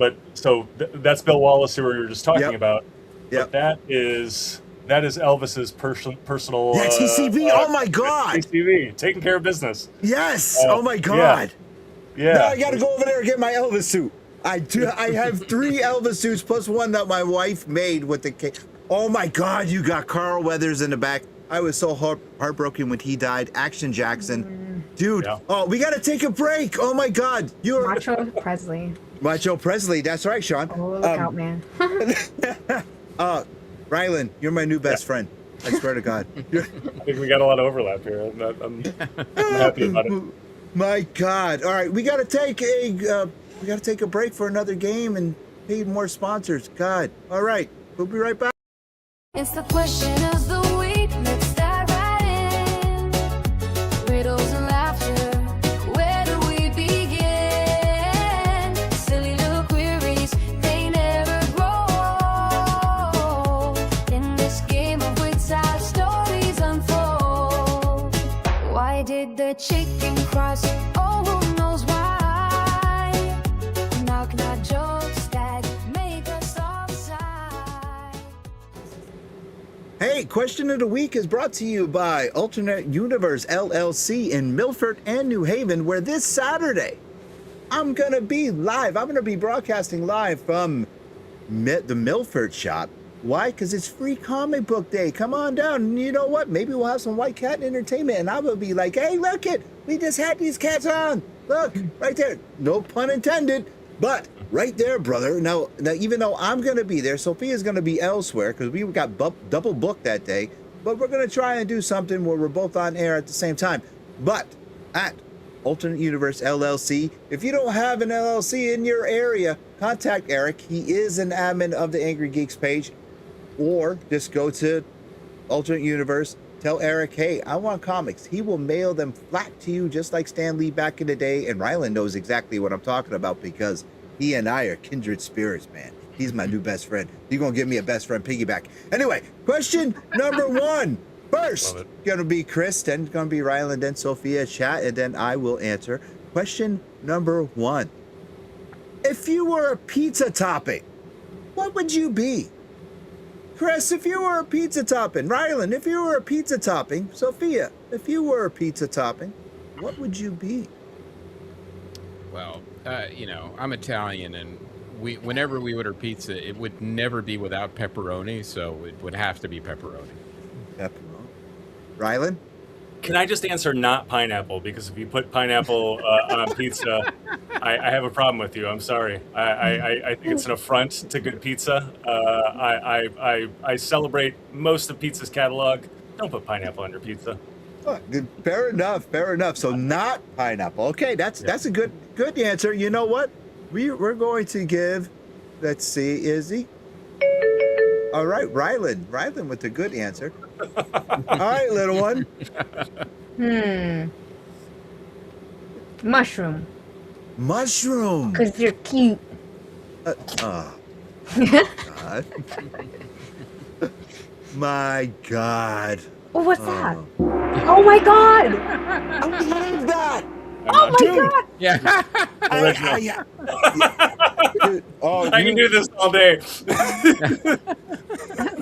that's Bill Wallace, who we were just talking Yep. about. Yep. But that is Elvis's personal. Yeah, TCV. Oh my God. TCV, taking care of business. Yes. Oh my God. Yeah. Now I gotta go over there and get my Elvis suit. I have 3 Elvis suits plus one that my wife made with the cake. Oh my God, you got Carl Weathers in the back. I was so heartbroken when he died. Action Jackson. Dude, Yeah. oh, we gotta take a break. Oh my God. You're Macho Presley. Macho Presley. That's right, Sean. Oh, look out, man. Rylend, you're my new best friend. I swear to God. I think we got a lot of overlap here. I'm happy about it. My God. All right, we gotta take a break for another game and pay more sponsors. God. All right, we'll be right back. It's the question of the week. Let's dive right in. Riddles and laughter. Where do we begin? Silly little queries, they never grow old. In this game of wits, our stories unfold. Why did the chicken cross? Oh, who knows why? Knock, knock jokes that make us all sigh. Hey, question of the week is brought to you by Alternate Universe LLC in Milford and New Haven, where this Saturday I'm gonna be live. I'm gonna be broadcasting live from the Milford shop. Why? Because it's free comic book day. Come on down. And you know what? Maybe we'll have some white cat entertainment, and I will be like, hey, look it. We just had these cats on. Look, right there. No pun intended, but right there, brother. Now even though I'm going to be there, Sophia's going to be elsewhere because we got double booked that day. But we're going to try and do something where we're both on air at the same time. But at Alternate Universe LLC, if you don't have an LLC in your area, contact Eric. He is an admin of the Angry Geeks page. Or just go to Alternate Universe, tell Eric, hey, I want comics. He will mail them flat to you just like Stan Lee back in the day. And Rylend knows exactly what I'm talking about because he and I are kindred spirits, man. He's my new best friend. He's going to give me a best friend piggyback. Anyway, question number 1 First, Love it. going to be Chris, then going to be Rylend, then Sophia chat, and then I will answer. Question number 1. If you were a pizza topping, what would you be? Chris, if you were a pizza topping. Rylend, if you were a pizza topping. Sophia, if you were a pizza topping, what would you be? Well, I'm Italian, and whenever we order pizza, it would never be without pepperoni, so it would have to be pepperoni. Pepperoni. Rylend? Can I just answer not pineapple? Because if you put pineapple on pizza, I have a problem with you. I'm sorry. I think it's an affront to good pizza. I celebrate most of pizza's catalog. Don't put pineapple on your pizza. Oh, fair enough. So not pineapple. Okay, that's a good answer. You know what? We're going to give. Let's see, Izzy. All right, Rylend with a good answer. All right, little one. Mushroom. Mushroom. Because you're cute. God. My God. Oh, what's that? Oh my God! I love that. Oh my Dude. God! Yeah. Oh, I can do this all day.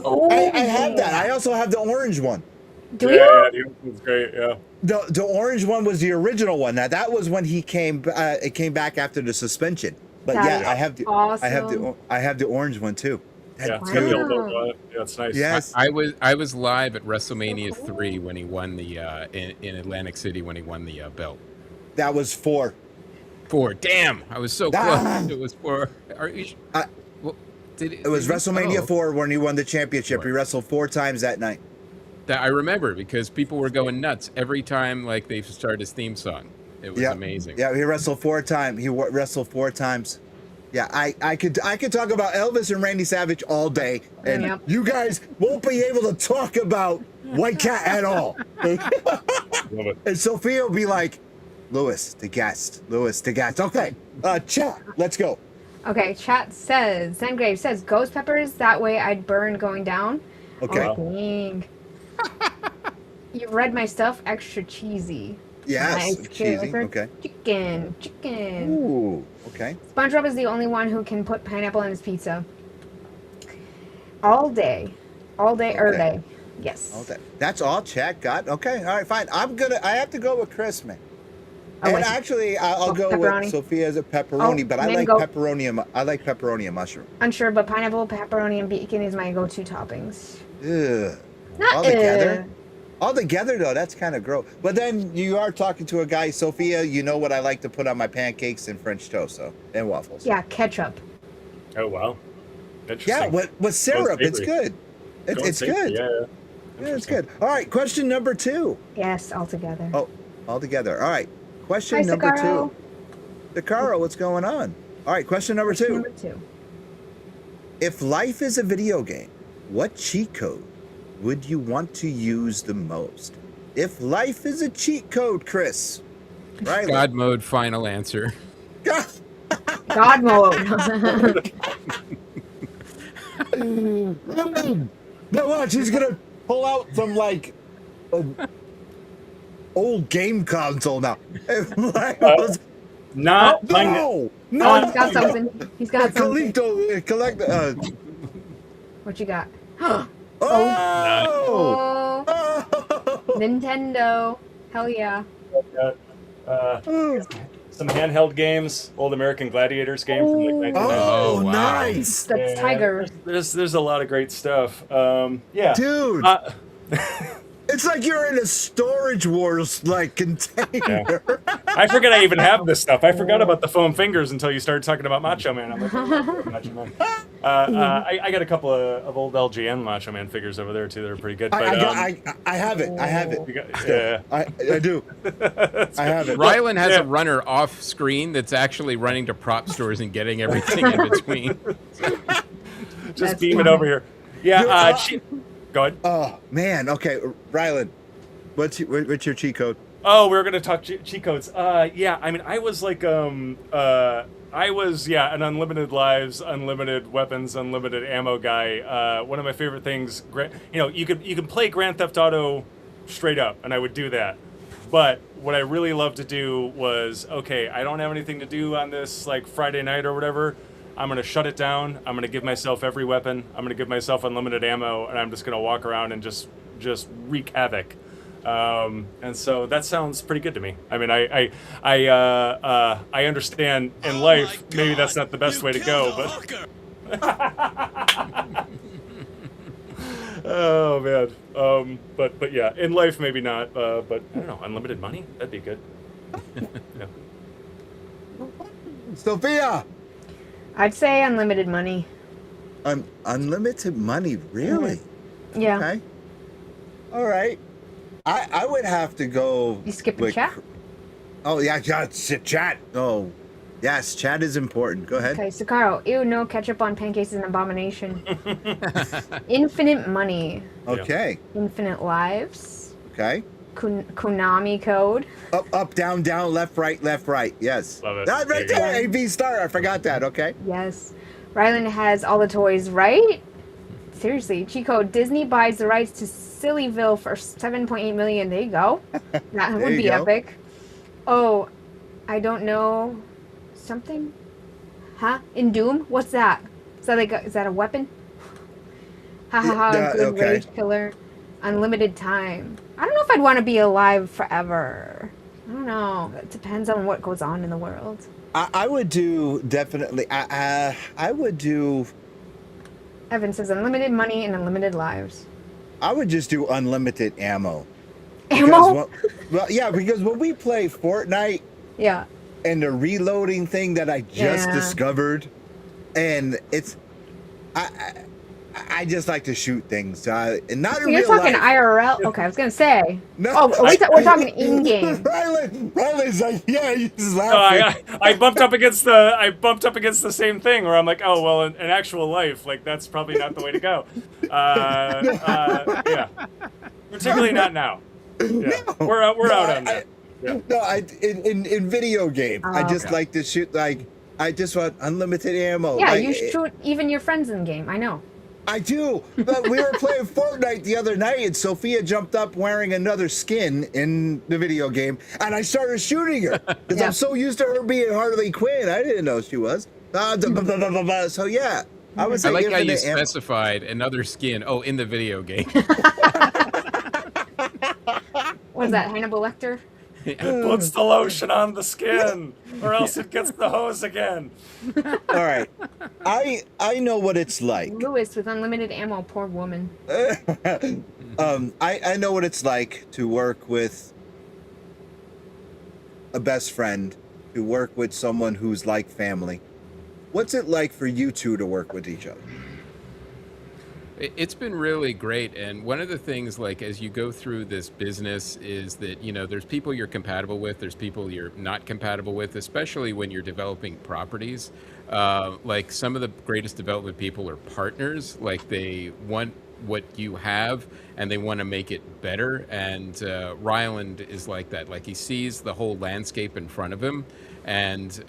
Oh, I have that. I also have the orange one. do you? Dude, it's great. Yeah. The orange one was the original one. Now that was when he came. It came back after the suspension. But That yeah, is I have the. awesome. I have the orange one too. Yeah, it's Wow. got the old, yeah, it's nice. Yes. I was live at WrestleMania 3 when he won the in Atlantic City when he won the belt. That was 4. 4. Damn, I was so Ah. close. It was 4. Are you? Well, It was WrestleMania 4 when he won the championship. He wrestled 4 times that night. That I remember because people were going nuts every time like they started his theme song. It was amazing. Yeah, he wrestled 4 times. He wrestled 4 times. Yeah, I could talk about Elvis and Randy Savage all day, and Yep. you guys won't be able to talk about White Cat at all. Love it. And Sophia will be like, Louis, the guest. Okay, chat, let's go. Okay, chat says, Sengrave says, ghost peppers, that way I'd burn going down. Okay. Oh, dang. You read my stuff, extra cheesy. Yes, Nice. cheesy. For Okay. Chicken. Ooh, okay. SpongeBob is the only one who can put pineapple on his pizza. All day, every day. Yes. Okay. That's all chat got. Okay, all right, fine. I have to go with Chris, man. Oh, And wait. actually, I'll Oh, go pepperoni? with Sophia's a pepperoni, Oh, but I like mango. pepperoni. I like pepperoni and mushroom. Unsure, but pineapple, pepperoni, and bacon is my go-to toppings. Ugh. Not All together? All together, though, that's kind of gross. But then you are talking to a guy, Sophia, you know what I like to put on my pancakes and French toast, so, and waffles. Yeah, ketchup. Oh wow. Yeah, Interesting. with syrup, it's savory. good. It's Going savory, good. Yeah. Yeah, it's good. All right, question number 2. Yes, all together. Oh, all together. All right, question Hi, number Sakaro. 2. Sakaro, what's going on? All right, question number 2. Number 2. If life is a video game, what cheat code would you want to use the most? If life is a cheat code, Chris. Right? God mode final answer. God mode. Now watch, he's gonna pull out some like old game console now. If life was, Not pineapple. no, Oh, no, he's got something. He's got something. collect. What you got? Oh, Oh, oh. Nintendo. Hell yeah. Some handheld games, old American Gladiators game from like 1990. Oh, Oh, wow. nice, That's Tiger. There's a lot of great stuff. Yeah. dude. It's like you're in a Storage Wars like container. I forget I even have this stuff. I forgot about the foam fingers until you started talking about Macho Man. I'm like, oh, Macho Man. I got a couple of old LGN Macho Man figures over there too. They're pretty good. But, I have it. I have you it. got- yeah. I do. I have it. Rylan has Yeah. a runner off screen that's actually running to prop stores and getting everything in between. Just That's beam it funny. over here. Yeah. Go ahead. Oh man. Okay, Rylend, what's your cheat code? Oh, we're gonna talk cheat codes. Yeah, I mean, I was like, I was an unlimited lives, unlimited weapons, unlimited ammo guy. One of my favorite things, you can play Grand Theft Auto straight up, and I would do that. But what I really loved to do was, okay, I don't have anything to do on this like Friday night or whatever. I'm gonna shut it down. I'm gonna give myself every weapon. I'm gonna give myself unlimited ammo, and I'm just gonna walk around and just wreak havoc. And so that sounds pretty good to me. I mean, I understand in life maybe that's not the best way to go, but oh man. But yeah, in life maybe not. But I don't know, unlimited money, that'd be good. Yeah. Sophia. I'd say unlimited money. Unlimited money, really? Yeah. Okay. All right. I would have to go. You skipping with chat? Oh yeah, chat. Oh, yes, chat is important. Go ahead. Okay, so Carl, ew, no ketchup on pancakes is an abomination. Infinite money. Okay. Infinite lives. Okay. Konami code. Up, down, left, right. Yes. Love it. That right There you there. A, B star. I forgot that. Okay. Yes. Rylend has all the toys, right? Seriously, Chico, Disney buys the rights to Sillyville for $7.8 million. There you go. That would be epic. Oh, I don't know. Something? Huh? In Doom? What's that? Is that a weapon? Ha ha ha, good okay. rage killer. Unlimited time. I don't know if I'd want to be alive forever. I don't know. It depends on what goes on in the world. I would do definitely. I would do. Evan says unlimited money and unlimited lives. I would just do unlimited ammo. Ammo? Because when we play Fortnite Yeah. and the reloading thing that I just discovered, and it's, I just like to shoot things. And not So in you're real talking life. IRL? Okay, I was gonna say. No, We're talking in-game. Rylend's like, yeah, he's just laughing. I bumped up against the same thing where I'm like, oh well, in actual life, like that's probably not the way to go. Yeah, particularly not now. Yeah. No, we're out on that. In video game, I just like to shoot. Like, I just want unlimited ammo. Yeah, like, you shoot even your friends in game. I know. I do, but we were playing Fortnite the other night, and Sophia jumped up wearing another skin in the video game, and I started shooting her because I'm so used to her being Harley Quinn. I didn't know she was. So yeah, I was. I like how you specified another skin. Oh, in the video game. What is that, Hannibal Lecter? It puts the lotion on the skin, or else it gets the hose again. All right, I know what it's like. Lewis with unlimited ammo, poor woman. I know what it's like to work with a best friend, to work with someone who's like family. What's it like for you two to work with each other? It's been really great, and one of the things, like, as you go through this business is that, you know, there's people you're compatible with, there's people you're not compatible with, especially when you're developing properties. Like, some of the greatest development people are partners. Like, they want what you have and they want to make it better, and Rylend is like that. Like, he sees the whole landscape in front of him and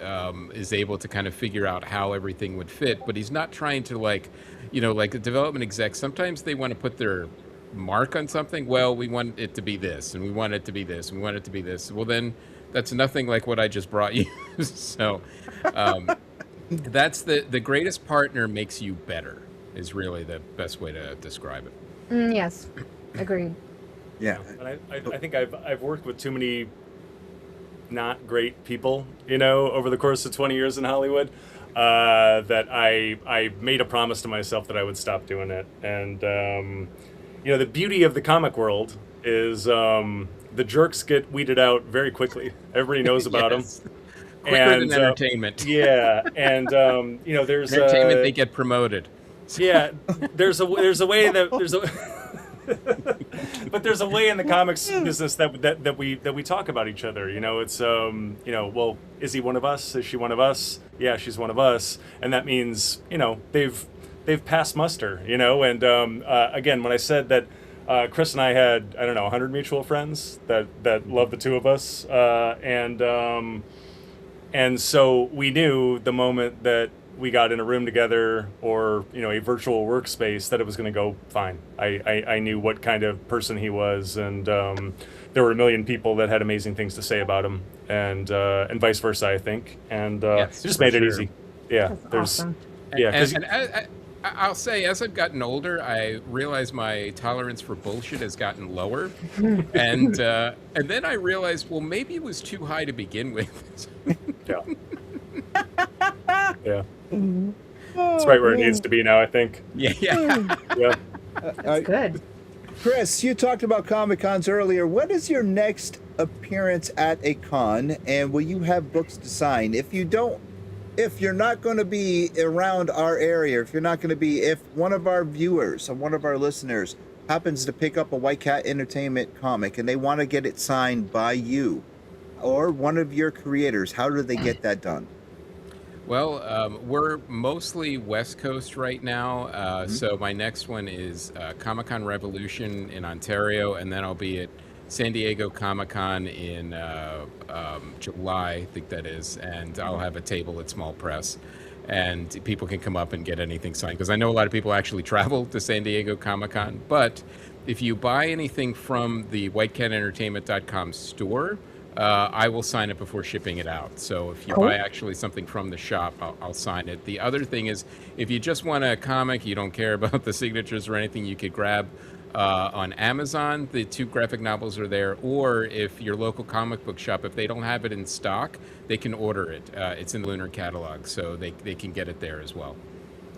is able to kind of figure out how everything would fit, but he's not trying to, like, you know, like a development exec, sometimes they want to put their mark on something. Well, we want it to be this, and we want it to be this, and we want it to be this. Well, then that's nothing like what I just brought you. So that's the greatest partner makes you better is really the best way to describe it. Yes, agreed. Yeah. And I think I've worked with too many not great people, you know, over the course of 20 years in Hollywood. That I made a promise to myself that I would stop doing it. And, you know, the beauty of the comic world is the jerks get weeded out very quickly. Everybody knows about them. Quicker than entertainment. Yeah, and, you know, there's... Entertainment, they get promoted. Yeah, there's a way that... But there's a way in the comics business that we talk about each other. You know, it's you know, well, is he one of us? Is she one of us? Yeah, she's one of us, and that means, you know, they've passed muster. You know, and again, when I said that Chris and I had, I don't know, 100 mutual friends that love the two of us, and And so we knew the moment that we got in a room together or, a virtual workspace that it was going to go fine. I knew what kind of person he was, and there were a million people that had amazing things to say about him, and vice versa, I think. And Yes, it just for made it sure. easy. Yeah, That's there's awesome. yeah, 'cause- And I'll say, as I've gotten older, I realize my tolerance for bullshit has gotten lower, and then I realized, well, maybe it was too high to begin with. yeah, yeah. It's right where it needs to be now, I think. yeah. Yeah. That's good. Chris, you talked about Comic Cons earlier. When is your next appearance at a con, and will you have books to sign? If you're not going to be around our area, if one of our viewers or one of our listeners happens to pick up a White Cat Entertainment comic and they want to get it signed by you or one of your creators, how do they get that done? Well, we're mostly West Coast right now, so my next one is Comic-Con Revolution in Ontario, and then I'll be at San Diego Comic-Con in July, I think that is, and I'll have a table at Small Press, and people can come up and get anything signed, because I know a lot of people actually travel to San Diego Comic-Con, but if you buy anything from the whitecatentertainment.com store, I will sign it before shipping it out. So if you buy actually something from the shop, I'll sign it. The other thing is, if you just want a comic, you don't care about the signatures or anything, you could grab on Amazon. The 2 graphic novels are there. Or if your local comic book shop, if they don't have it in stock, they can order it. It's in the Lunar catalog, so they can get it there as well.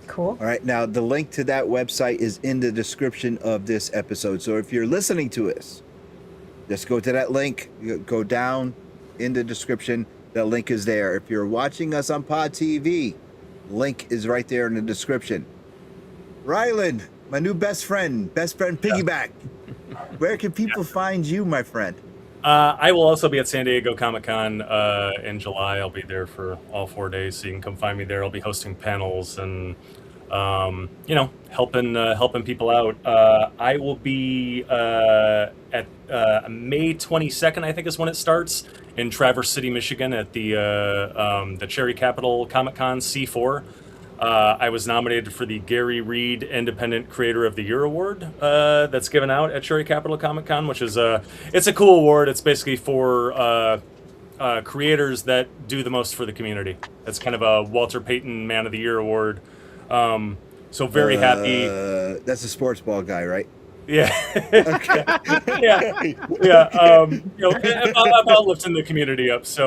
Cool. All right, now the link to that website is in the description of this episode. So if you're listening to us, just go to that link, go down in the description. The link is there. If you're watching us on Pod TV, link is right there in the description. Rylend, my new best friend Piggyback. Where can people find you, my friend? I will also be at San Diego Comic-Con in July. I'll be there for all 4 days, so you can come find me there. I'll be hosting panels and helping people out. I will be at May 22nd, I think is when it starts, in Traverse City, Michigan, at the Cherry Capital Comic-Con C4. I was nominated for the Gary Reed Independent Creator of the Year Award that's given out at Cherry Capital Comic-Con, which is it's a cool award. It's basically for creators that do the most for the community. It's kind of a Walter Payton Man of the Year Award. So very happy. That's a sports ball guy, right? Yeah. Okay. yeah. About lifting the community up. So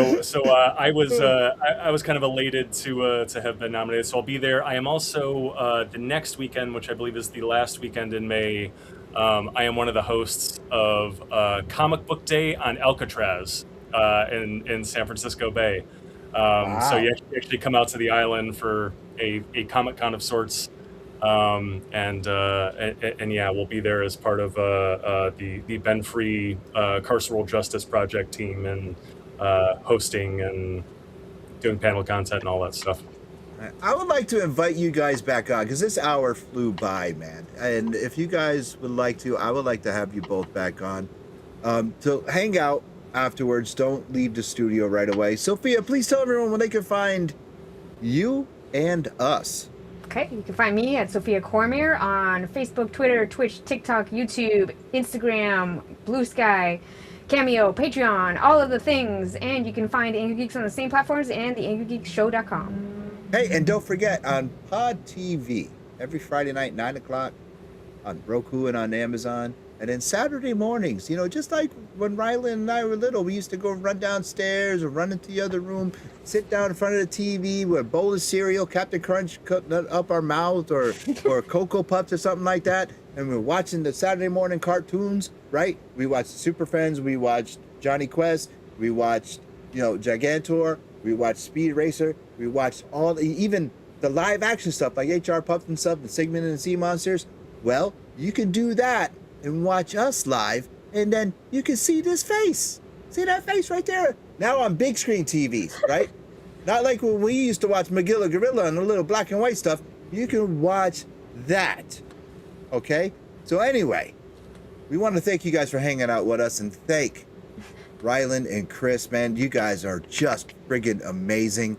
I was kind of elated to have been nominated. So I'll be there. I am also the next weekend, which I believe is the last weekend in May. I am one of the hosts of Comic Book Day on Alcatraz in San Francisco Bay. So you actually come out to the island for a Comic-Con of sorts. And yeah, we'll be there as part of the Ben Free Carceral Justice Project team, and hosting and doing panel content and all that stuff. I would like to invite you guys back on because this hour flew by, man. And if you guys would like to, I would like to have you both back on to hang out afterwards. Don't leave the studio right away. Sophia, please tell everyone when they can find you and us. Okay, you can find me at Sophia Cormier on Facebook, Twitter, Twitch, TikTok, YouTube, Instagram, Blue Sky, Cameo, Patreon, all of the things. And you can find Angry Geeks on the same platforms and the angrygeekshow.com. Hey, and don't forget, on Pod TV, every Friday night, 9 o'clock, on Roku and on Amazon. And then Saturday mornings, just like when Rylend and I were little, we used to go run downstairs or run into the other room, sit down in front of the TV with a bowl of cereal, Captain Crunch cut up our mouth, or Cocoa Puffs or something like that. And we're watching the Saturday morning cartoons, right? We watched Super Friends, we watched Johnny Quest, we watched, Gigantor, we watched Speed Racer, we watched even the live action stuff like HR Puffs and stuff, and Sigmund and the Sea Monsters. Well, you can do that and watch us live, and then you can see this face. See that face right there? Now on big screen TVs, right? Not like when we used to watch Magilla Gorilla and the little black and white stuff. You can watch that, okay? So anyway, we want to thank you guys for hanging out with us, and thank Rylend and Chris, man, you guys are just friggin' amazing.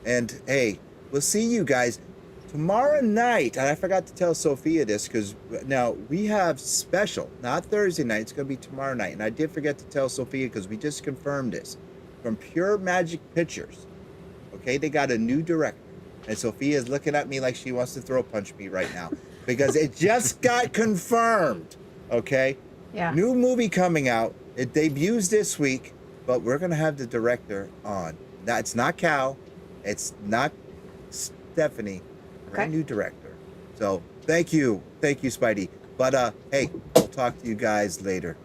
And hey, we'll see you guys tomorrow night. And I forgot to tell Sophia this because now we have special, not Thursday night. It's going to be tomorrow night. And I did forget to tell Sophia because we just confirmed this from Pure Magic Pictures. Okay, they got a new director. And Sophia is looking at me like she wants to throw punch me right now because it just got confirmed. Okay? Yeah. New movie coming out. It debuts this week, but we're going to have the director on. Now, it's not Cal. It's not Stephanie. Brand new director. So thank you. Thank you, Spidey. But hey, we'll talk to you guys later.